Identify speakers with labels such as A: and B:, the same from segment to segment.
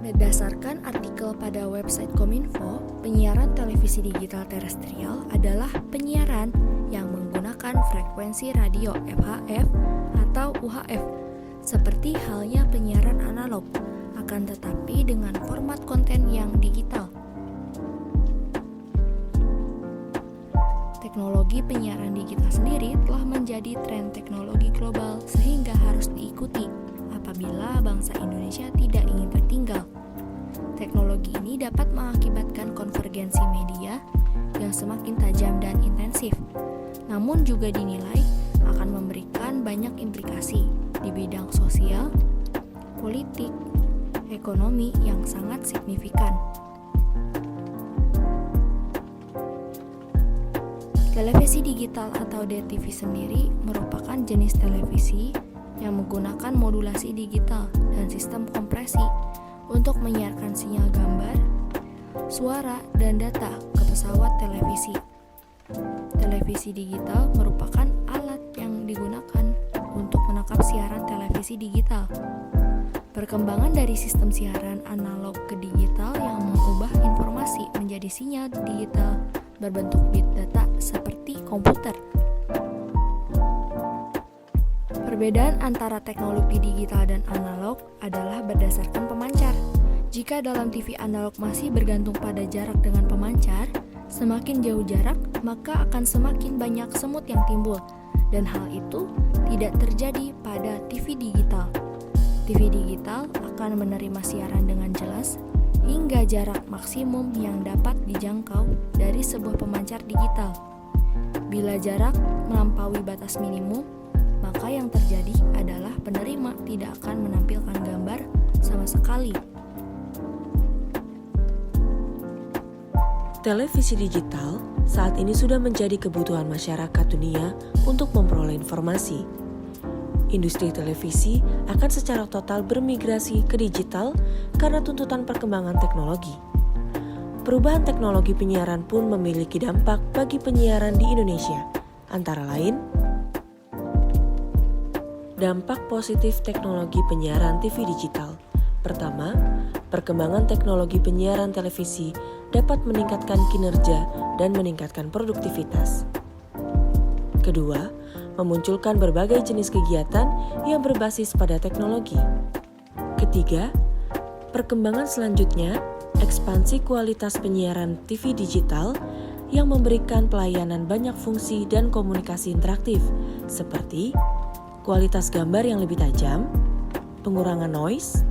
A: Berdasarkan artikel pada website Kominfo, penyiaran televisi digital terestrial adalah penyiaran yang menggunakan frekuensi radio VHF atau UHF, seperti halnya penyiaran analog, akan tetapi dengan format konten yang digital. Teknologi penyiaran digital sendiri telah menjadi tren teknologi global sehingga harus diikuti apabila bangsa Indonesia tidak ingin tertinggal. Teknologi ini dapat mengakibatkan konvergensi media yang semakin tajam dan intensif, namun juga dinilai akan memberikan banyak implikasi di bidang sosial, politik, ekonomi yang sangat signifikan. Televisi digital atau DTV sendiri merupakan jenis televisi yang menggunakan modulasi digital dan sistem kompresi untuk menyiarkan sinyal gambar, suara, dan data ke pesawat televisi. Televisi digital merupakan alat yang digunakan untuk menangkap siaran televisi digital. Perkembangan dari sistem siaran analog ke digital yang mengubah informasi menjadi sinyal digital berbentuk bit data seperti komputer. Perbedaan antara teknologi digital dan analog adalah berdasarkan pemancar. Jika dalam TV analog masih bergantung pada jarak dengan pemancar, semakin jauh jarak, maka akan semakin banyak semut yang timbul, dan hal itu tidak terjadi pada TV digital. TV digital akan menerima siaran dengan jelas hingga jarak maksimum yang dapat dijangkau dari sebuah pemancar digital. Bila jarak melampaui batas minimum, maka yang terjadi adalah penerima tidak akan menampilkan gambar sama sekali.
B: Televisi digital saat ini sudah menjadi kebutuhan masyarakat dunia untuk memperoleh informasi. Industri televisi akan secara total bermigrasi ke digital karena tuntutan perkembangan teknologi. Perubahan teknologi penyiaran pun memiliki dampak bagi penyiaran di Indonesia, antara lain dampak positif teknologi penyiaran TV digital. Pertama, perkembangan teknologi penyiaran televisi dapat meningkatkan kinerja dan meningkatkan produktivitas. Kedua, memunculkan berbagai jenis kegiatan yang berbasis pada teknologi. Ketiga, perkembangan selanjutnya, ekspansi kualitas penyiaran TV digital yang memberikan pelayanan banyak fungsi dan komunikasi interaktif, seperti kualitas gambar yang lebih tajam, pengurangan noise,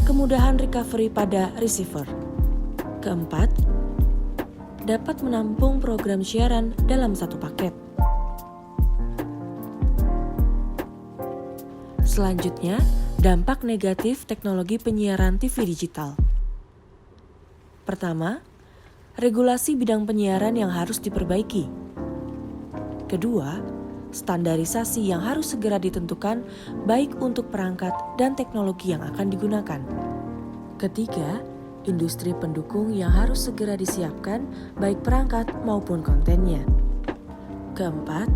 B: kemudahan recovery pada receiver. Keempat, dapat menampung program siaran dalam satu paket. Selanjutnya, dampak negatif teknologi penyiaran TV digital. Pertama, regulasi bidang penyiaran yang harus diperbaiki. Kedua, standarisasi yang harus segera ditentukan baik untuk perangkat dan teknologi yang akan digunakan. Ketiga, industri pendukung yang harus segera disiapkan baik perangkat maupun kontennya. Keempat,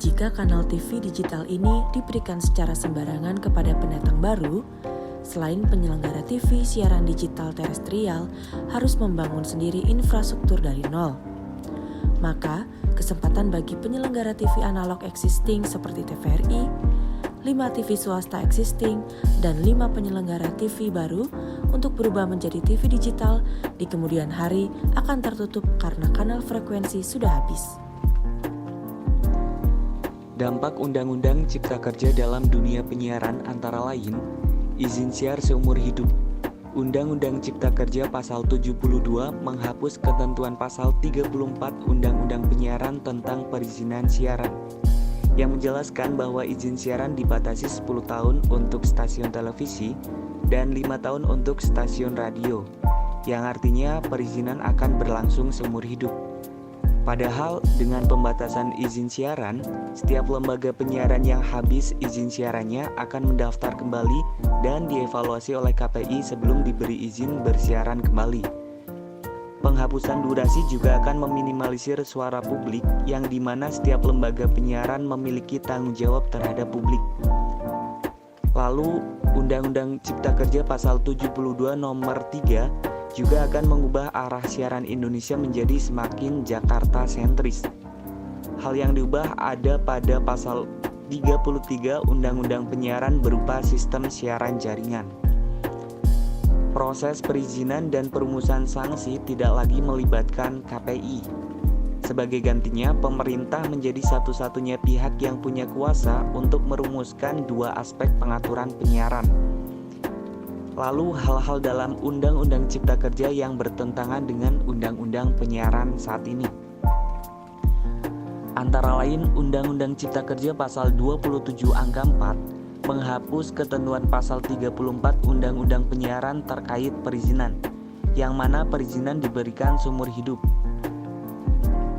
B: jika kanal TV digital ini diberikan secara sembarangan kepada pendatang baru, selain penyelenggara TV siaran digital terestrial harus membangun sendiri infrastruktur dari nol, maka kesempatan bagi penyelenggara TV analog existing seperti TVRI, 5 TV swasta existing, dan 5 penyelenggara TV baru untuk berubah menjadi TV digital di kemudian hari akan tertutup karena kanal frekuensi sudah habis.
C: Dampak Undang-Undang Cipta Kerja dalam dunia penyiaran antara lain, izin siar seumur hidup. Undang-Undang Cipta Kerja Pasal 72 menghapus ketentuan Pasal 34 Undang-Undang Penyiaran tentang perizinan siaran, yang menjelaskan bahwa izin siaran dibatasi 10 tahun untuk stasiun televisi dan 5 tahun untuk stasiun radio, yang artinya perizinan akan berlangsung seumur hidup. Padahal dengan pembatasan izin siaran, setiap lembaga penyiaran yang habis izin siarannya akan mendaftar kembali dan dievaluasi oleh KPI sebelum diberi izin bersiaran kembali. Penghapusan durasi juga akan meminimalisir suara publik yang dimana setiap lembaga penyiaran memiliki tanggung jawab terhadap publik. Lalu, Undang-Undang Cipta Kerja Pasal 72 Nomor 3 juga akan mengubah arah siaran Indonesia menjadi semakin Jakarta sentris. Hal yang diubah ada pada Pasal 33 Undang-Undang Penyiaran berupa sistem siaran jaringan. Proses perizinan dan perumusan sanksi tidak lagi melibatkan KPI. Sebagai gantinya, pemerintah menjadi satu-satunya pihak yang punya kuasa untuk merumuskan dua aspek pengaturan penyiaran. Lalu, hal-hal dalam Undang-Undang Cipta Kerja yang bertentangan dengan Undang-Undang Penyiaran saat ini. Antara lain, Undang-Undang Cipta Kerja Pasal 27 Angka 4 menghapus ketentuan Pasal 34 Undang-Undang Penyiaran terkait perizinan, yang mana perizinan diberikan seumur hidup.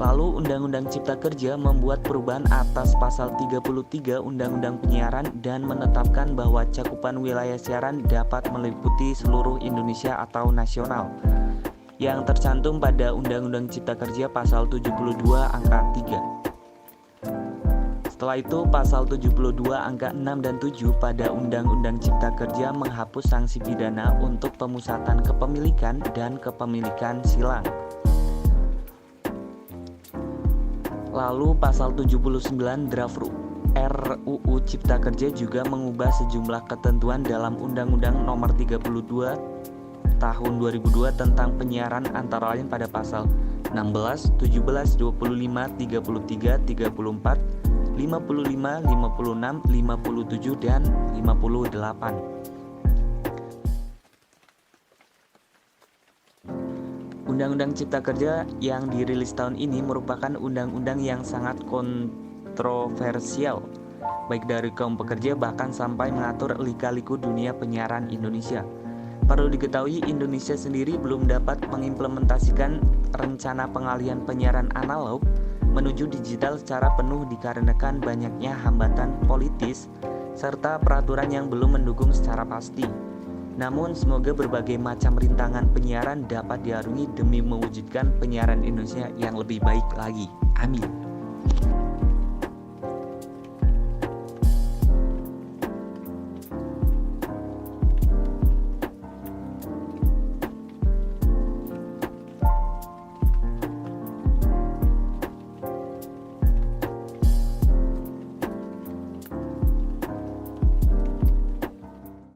C: Lalu Undang-Undang Cipta Kerja membuat perubahan atas Pasal 33 Undang-Undang Penyiaran dan menetapkan bahwa cakupan wilayah siaran dapat meliputi seluruh Indonesia atau nasional, yang tercantum pada Undang-Undang Cipta Kerja Pasal 72 Angka 3. Setelah itu, Pasal 72 Angka 6 dan 7 pada Undang-Undang Cipta Kerja menghapus sanksi pidana untuk pemusatan kepemilikan dan kepemilikan silang. Lalu Pasal 79 Draft RUU Cipta Kerja juga mengubah sejumlah ketentuan dalam Undang-Undang Nomor 32 Tahun 2002 tentang penyiaran, antara lain pada Pasal 16, 17, 25, 33, 34, 55, 56, 57, dan 58. Undang-Undang Cipta Kerja yang dirilis tahun ini merupakan undang-undang yang sangat kontroversial, baik dari kaum pekerja bahkan sampai mengatur lika-liku dunia penyiaran Indonesia. Perlu diketahui, Indonesia sendiri belum dapat mengimplementasikan rencana pengalihan penyiaran analog menuju digital secara penuh dikarenakan banyaknya hambatan politis serta peraturan yang belum mendukung secara pasti. Namun, semoga berbagai macam rintangan penyiaran dapat diarungi demi mewujudkan penyiaran Indonesia yang lebih baik lagi. Amin.